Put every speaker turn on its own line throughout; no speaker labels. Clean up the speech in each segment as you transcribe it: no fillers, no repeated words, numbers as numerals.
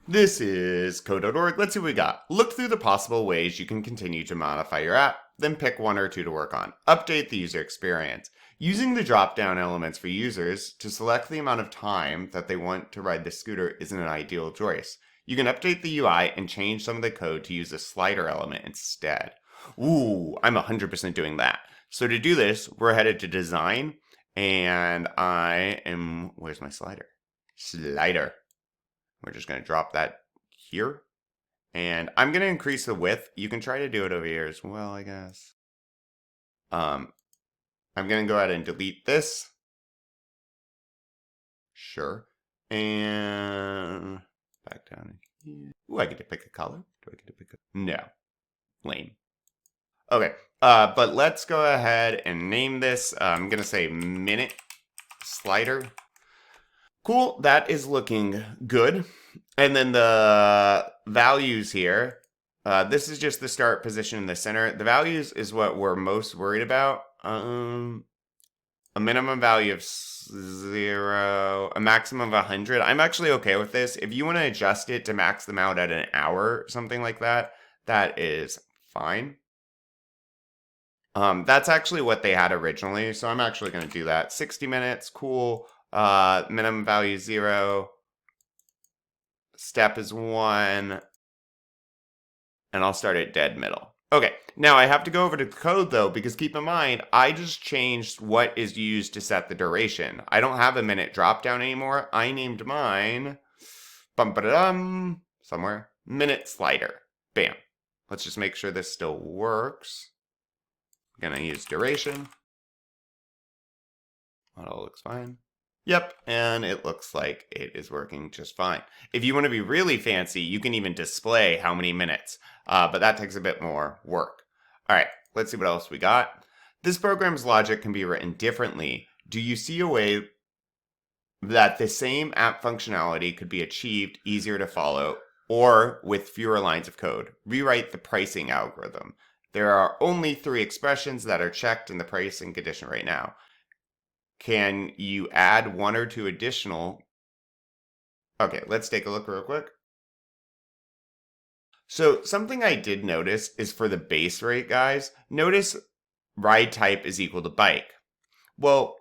This is code.org. Let's see what we got. Look through the possible ways you can continue to modify your app, then pick one or two to work on. Update the user experience. Using the drop-down elements for users to select the amount of time that they want to ride the scooter isn't an ideal choice. You can update the UI and change some of the code to use a slider element instead. Ooh, I'm 100% doing that. So to do this, we're headed to design, and where's my slider? Slider. We're just going to drop that here. And I'm going to increase the width. You can try to do it over here as well, I guess. I'm going to go ahead and delete this. Sure. And back down here. Ooh, I get to pick a color. Do I get to pick a... No. Lame. Okay. But let's go ahead and name this. I'm going to say minute slider. Cool, that is looking good. And then the values here, this is just the start position in the center. The values is what we're most worried about. A minimum value of 0, a maximum of 100. I'm actually okay with this. If you want to adjust it to max them out at an hour, something like that, that is fine. That's actually what they had originally, so I'm actually going to do that. 60 minutes, cool. Minimum value 0. Step is 1. And I'll start at dead middle. Okay, now I have to go over to code though, because keep in mind, I just changed what is used to set the duration. I don't have a minute drop down anymore. I named mine, somewhere, minute slider. Bam. Let's just make sure this still works. I'm gonna use duration. That all looks fine. Yep, and it looks like it is working just fine. If you want to be really fancy, you can even display how many minutes, but that takes a bit more work. All right, let's see what else we got. This program's logic can be written differently. Do you see a way that the same app functionality could be achieved easier to follow or with fewer lines of code? Rewrite the pricing algorithm. There are only 3 expressions that are checked in the pricing condition right now. Can you add 1 or 2 additional? Okay, let's take a look real quick. So something I did notice is for the base rate, guys, notice ride type is equal to bike. Well,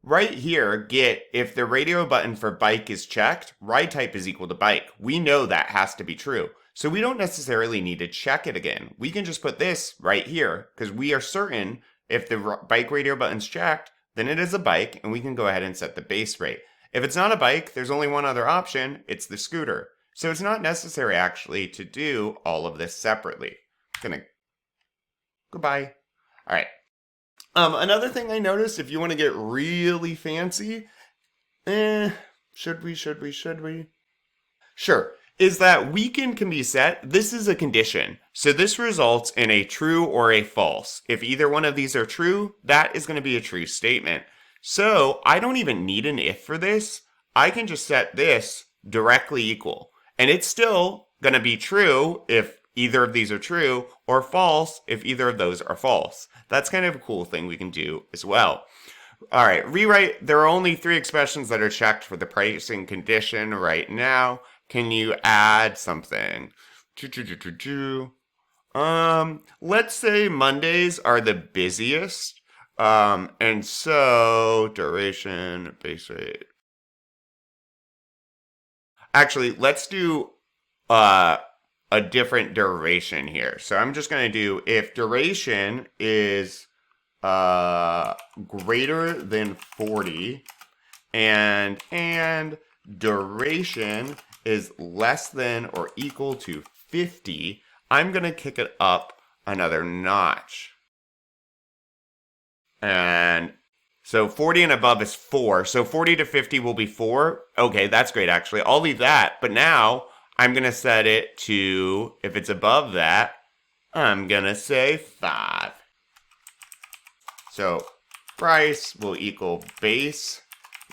right here, get if the radio button for bike is checked, ride type is equal to bike. We know that has to be true. So we don't necessarily need to check it again. We can just put this right here because we are certain if the bike radio button's checked, then it is a bike, and we can go ahead and set the base rate. If it's not a bike, there's only one other option. It's the scooter. So it's not necessary, actually, to do all of this separately. Goodbye. All right. Another thing I noticed, if you want to get really fancy, should we? Sure. Is that weekend can be set. This is a condition. So this results in a true or a false. If either one of these are true, that is going to be a true statement. So I don't even need an if for this. I can just set this directly equal. And it's still going to be true if either of these are true, or false if either of those are false. That's kind of a cool thing we can do as well. All right, rewrite. There are only 3 expressions that are checked for the pricing condition right now. Can you add something? Let's say Mondays are the busiest. And so duration, base rate. Actually, let's do a different duration here. So I'm just going to do if duration is greater than 40 and duration is less than or equal to 50, I'm going to kick it up another notch. And so 40 and above is 4. So 40 to 50 will be 4. Okay, that's great, actually. I'll leave that. But now I'm going to set it to, if it's above that, I'm going to say 5. So price will equal base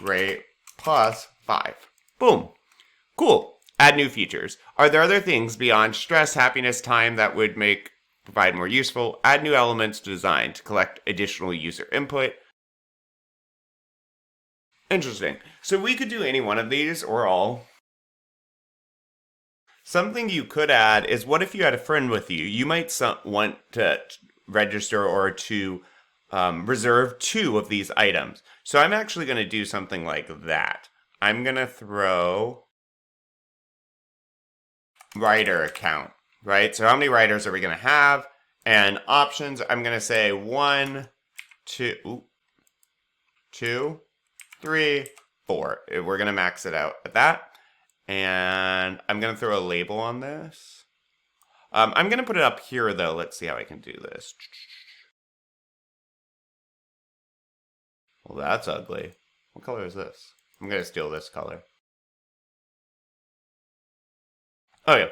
rate plus 5. Boom. Cool. Add new features. Are there other things beyond stress, happiness, time that would provide more useful? Add new elements to design to collect additional user input. Interesting. So we could do any one of these or all. Something you could add is what if you had a friend with you? You might want to register or to reserve 2 of these items. So I'm actually going to do something like that. I'm going to throw writer account, right? So how many writers are we going to have? And options, I'm going to say 1, 2, 2, 3, 4. We're going to max it out at that. And I'm going to throw a label on this. I'm going to put it up here, though. Let's see how I can do this. Well, that's ugly. What color is this? I'm going to steal this color. Okay.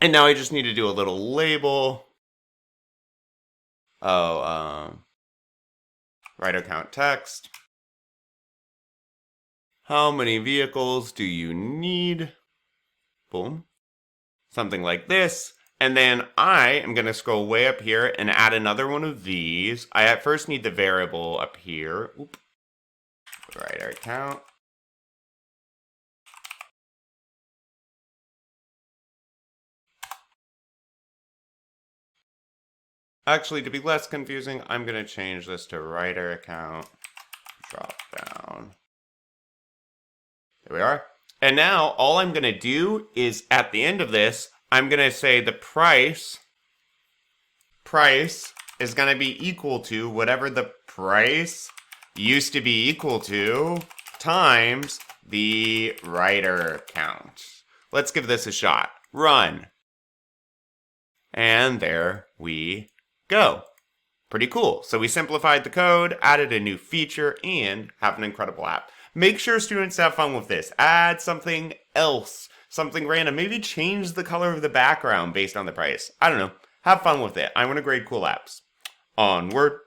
And now I just need to do a little label. Oh, writer count text. How many vehicles do you need? Boom. Something like this. And then I am going to scroll way up here and add another one of these. I at first need the variable up here. Oop. Writer count. Actually, to be less confusing, I'm going to change this to writer account drop down. There we are. And now all I'm going to do is at the end of this, I'm going to say the price is going to be equal to whatever the price used to be equal to times the writer count. Let's give this a shot. Run. And there we go. Pretty cool. So we simplified the code, added a new feature, and have an incredible app. Make sure students have fun with this. Add something else, something random. Maybe change the color of the background based on the price. I don't know. Have fun with it. I want to grade cool apps. Onward.